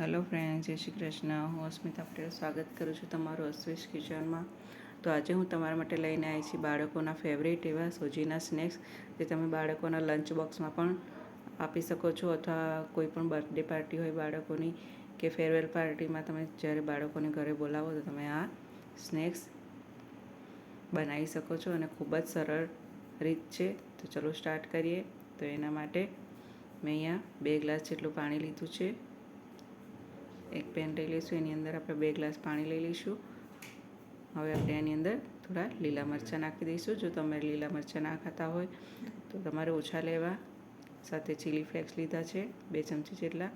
Hello friend, જય શ્રી કૃષ્ણ. હું અસ્મિતા પટેલ સ્વાગત કરું છું તમારું અશ્વિશ કિચનમાં. તો આજે હું તમારા માટે લઈને આવી છું બાળકોના ફેવરેટ એવા સોજીના સ્નેક્સ, જે તમે બાળકોના લંચ બોક્સમાં પણ આપી શકો છો, અથવા કોઈ પણ બર્થડે પાર્ટી હોય બાળકોની કે ફેરવેલ પાર્ટીમાં તમે જ્યારે બાળકોને ઘરે બોલાવો તો તમે આ સ્નેક્સ બનાવી શકો છો અને ખૂબ જ સરળ રીત છે. તો ચલો સ્ટાર્ટ કરીએ. તો એના માટે મેં અહીંયા 2 ગ્લાસ જેટલું પાણી લીધું છે. એક પેન લઈ લઈશું, એની અંદર આપણે 2 ગ્લાસ પાણી લઈ લઈશું. હવે આપણે એની અંદર થોડા લીલા મરચાં નાખી દઈશું. જો તમે લીલા મરચાં ના ખાતા હોય તો તમારે ઓછા લેવા. સાથે ચીલી ફ્લેક્સ લીધા છે 2 ચમચી જેટલા.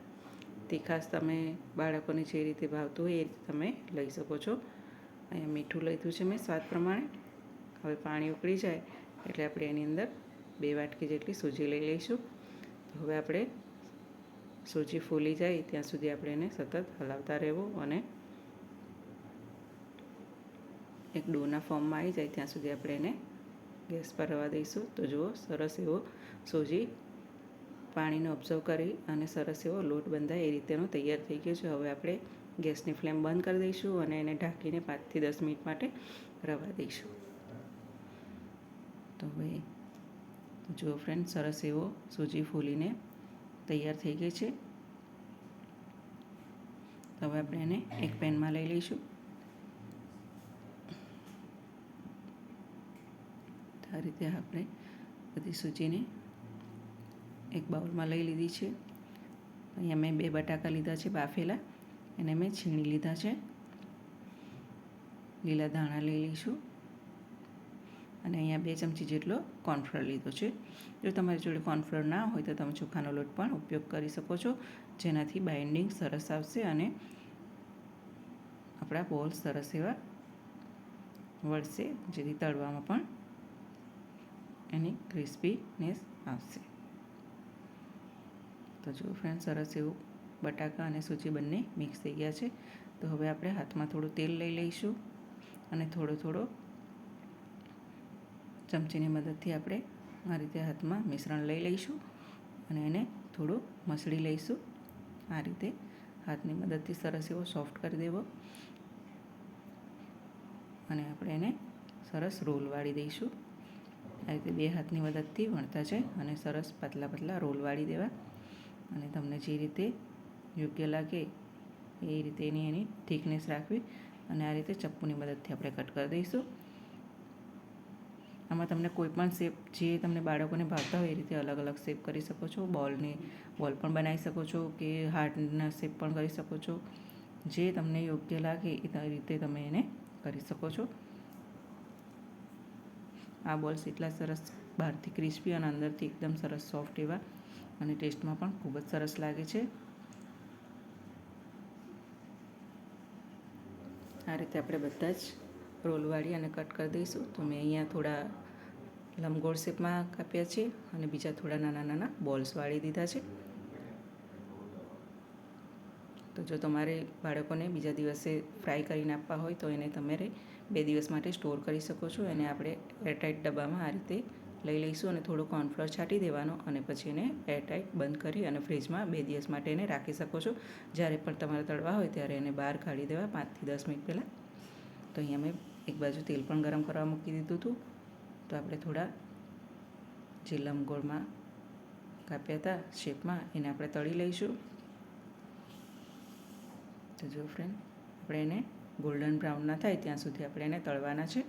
તીખાશ તમે બાળકોને જે રીતે ભાવતું હોય એ રીતે તમે લઈ શકો છો. અહીંયા મીઠું લીધું છે મેં સ્વાદ પ્રમાણે. હવે પાણી ઉકળી જાય એટલે આપણે એની અંદર 2 વાટકી જેટલી સૂજી લઈ લઈશું. તો હવે આપણે સૂજી ફૂલી જાય ત્યાં સુધી આપણે એને સતત હલાવતા રહેવું અને એક ડોના ફોર્મમાં આવી જાય ત્યાં સુધી આપણે એને ગેસ પર રવા દઈશું. તો જુઓ, સરસ એવો સૂજી પાણીને ઓબ્ઝર્વ કરી અને સરસ એવો લોટ બંધાય એ રીતેનો તૈયાર થઈ ગયો છે. હવે આપણે ગેસની ફ્લેમ બંધ કરી દઈશું અને એને ઢાંકીને 5 થી 10 મિનિટ માટે રવા દઈશું. તો હવે જુઓ ફ્રેન્ડ, સરસ એવો સૂજી ફૂલીને તૈયાર થઈ ગઈ છે. હવે આપણે એને એક પેનમાં લઈ લઈશું. આ રીતે આપણે બધી સૂજીને એક બાઉલમાં લઈ લીધી છે. અહીંયા મેં 2 બટાકા લીધા છે બાફેલા, એને મેં છીણી લીધા છે. લીલા ધાણા લઈ લઈશું અને અહીંયા 2 ચમચી જેટલો કોર્નફ્લોર લીધો છે. જો તમારી જોડે કોર્નફ્લોર ના હોય તો તમે ચોખાનો લોટ પણ ઉપયોગ કરી શકો છો, જેનાથી બાઇન્ડિંગ સરસ આવશે અને આપણા બોલ સરસ એવા વળશે, જેથી તળવામાં પણ એની ક્રિસ્પીનેસ આવશે. તો જો ફ્રેન્ડ, સરસ એવું બટાકા અને સૂજી બંને મિક્સ થઈ ગયા છે. તો હવે આપણે હાથમાં થોડું તેલ લઈ લઈશું અને થોડો ચમચીની મદદથી આપણે આ રીતે હાથમાં મિશ્રણ લઈ લઈશું અને એને થોડું મસળી લઈશું. આ રીતે હાથની મદદથી સરસ એવો સોફ્ટ કરી દેવો અને આપણે એને સરસ રોલ વાળી દઈશું. આ રીતે 2 હાથની મદદથી વણતા છે અને સરસ પાતળા રોલ વાળી દેવા અને તમને જે રીતે યોગ્ય લાગે એ રીતે એની થિકનેસ રાખવી અને આ રીતે ચપ્પુની મદદથી આપણે કટ કરી દઈશું. આમાં તમને કોઈ પણ શેપ જે તમને બાળકોને ભાવતા હોય એ રીતે અલગ અલગ શેપ કરી શકો છો. બોલ પણ બનાવી શકો છો કે હાર્ટના શેપ પણ કરી શકો છો. જે તમને યોગ્ય લાગે એ રીતે તમે એને કરી શકો છો. આ બોલ્સ એટલા સરસ બહારથી ક્રિસ્પી અને અંદરથી એકદમ સરસ સોફ્ટ એવા અને ટેસ્ટમાં પણ ખૂબ જ સરસ લાગે છે. આ રીતે આપણે બધા જ રોલ વાળી અને કટ કરી દઈશું. તો મેં અહીંયા થોડા લંબગોળ શેપમાં કાપ્યા છે અને બીજા થોડા નાના બોલ્સ વાળી દીધા છે. તો જો તમારે બાળકોને બીજા દિવસે ફ્રાય કરીને આપવા હોય તો એને તમારે 2 દિવસ માટે સ્ટોર કરી શકો છો. એને આપણે એરટાઇટ ડબ્બામાં આ રીતે લઈ લઈશું અને થોડો કોર્નફ્લોર છાંટી દેવાનો અને પછી એને એરટાઇટ બંધ કરી અને ફ્રીજમાં 2 દિવસ માટે એને રાખી શકો છો. જ્યારે પણ તમારે તળવા હોય ત્યારે એને બહાર કાઢી દેવા 5 થી 10 મિનિટ પહેલાં. તો અહીંયા મેં એક બાજુ તેલ પણ ગરમ કરવા મૂકી દીધું હતું. તો આપણે થોડા જે લંબગોળમાં કાપ્યા હતા શેપમાં એને આપણે તળી લઈશું. તો જો ફ્રેન્ડ, આપણે એને ગોલ્ડન બ્રાઉન ના થાય ત્યાં સુધી આપણે એને તળવાના છે.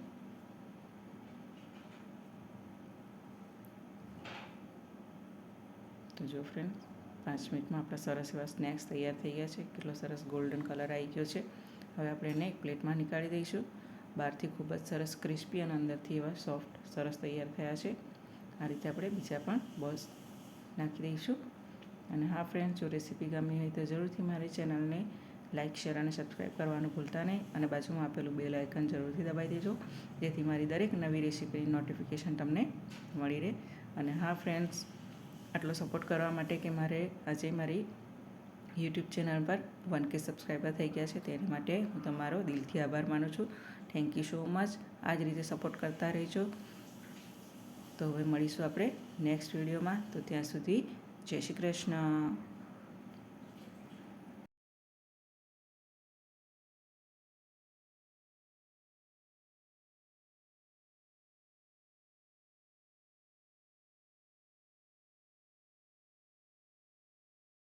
તો જો ફ્રેન્ડ, 5 મિનિટમાં આપણા સરસ એવા સ્નેક્સ તૈયાર થઈ ગયા છે. કેટલો સરસ ગોલ્ડન કલર આવી ગયો છે. હવે આપણે એને એક પ્લેટમાં નીકાળી દઈશું. બહારથી ખૂબ જ સરસ ક્રિસ્પી અને અંદરથી એવા સોફ્ટ સરસ તૈયાર થયા છે. આ રીતે આપણે બીજા પણ બોલ્સ નાખી દઈશું. અને હા ફ્રેન્ડ, જો રેસીપી ગમી હોય તો જરૂરથી મારી ચેનલને લાઇક, શેર અને સબસ્ક્રાઈબ કરવાનું ભૂલતા નહીં અને બાજુમાં આપેલું બેલ આઇકન જરૂરથી દબાવી દેજો, જેથી મારી દરેક નવી રેસીપીની નોટિફિકેશન તમને મળી રહે. અને હા ફ્રેન્ડ્સ, આટલો સપોર્ટ કરવા માટે કે મારે આજે મારી યુટ્યુબ ચેનલ પર 1K સબસ્ક્રાઈબર થઈ ગયા છે, તેના માટે હું તમારો દિલથી આભાર માનું છું. Thank you so much. આ જ રીતે સપોર્ટ કરતા રહેજો. તો હવે મળીશું આપણે નેક્સ્ટ વિડીયોમાં. તો ત્યાં સુધી જય શ્રી કૃષ્ણ.